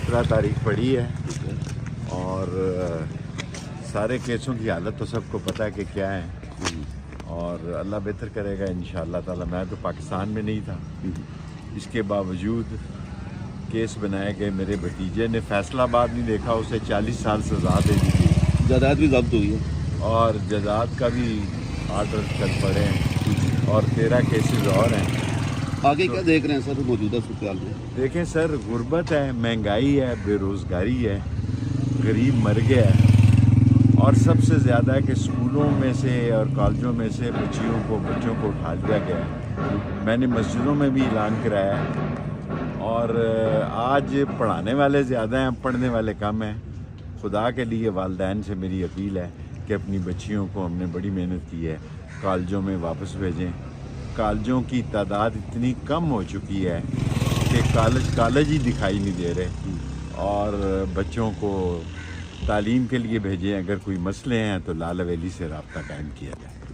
17 تاریخ پڑی ہے اور سارے کیسوں کی حالت تو سب کو پتہ ہے کہ کیا ہے، اور اللہ بہتر کرے گا انشاءاللہ تعالی۔ میں تو پاکستان میں نہیں تھا، اس کے باوجود کیس بنائے گئے۔ میرے بھتیجے نے فیصلہ آباد نہیں دیکھا، اسے 40 سال سزا دے دی تھی، جائیداد بھی ضبط ہوئی ہے اور جزاد کا بھی آرڈر چل پڑے ہیں، اور 13 کیسز اور ہیں۔ آگے کیا دیکھ رہے ہیں سر موجودہ صورتحال میں؟ دیکھیں سر، غربت ہے، مہنگائی ہے، بے روزگاری ہے، غریب مر گیا ہے، اور سب سے زیادہ ہے کہ اسکولوں میں سے اور کالجوں میں سے بچوں کو اٹھا لیا گیا ہے۔ میں نے مسجدوں میں بھی اعلان کرایا ہے، اور آج پڑھانے والے زیادہ ہیں، پڑھنے والے کم ہیں۔ خدا کے لیے والدین سے میری اپیل ہے کہ اپنی بچیوں کو، ہم نے بڑی محنت کی ہے، کالجوں میں واپس بھیجیں۔ کالجوں کی تعداد اتنی کم ہو چکی ہے کہ کالج ہی دکھائی نہیں دے رہے، اور بچوں کو تعلیم کے لیے بھیجیں۔ اگر کوئی مسئلے ہیں تو لال حویلی سے رابطہ قائم کیا جائے۔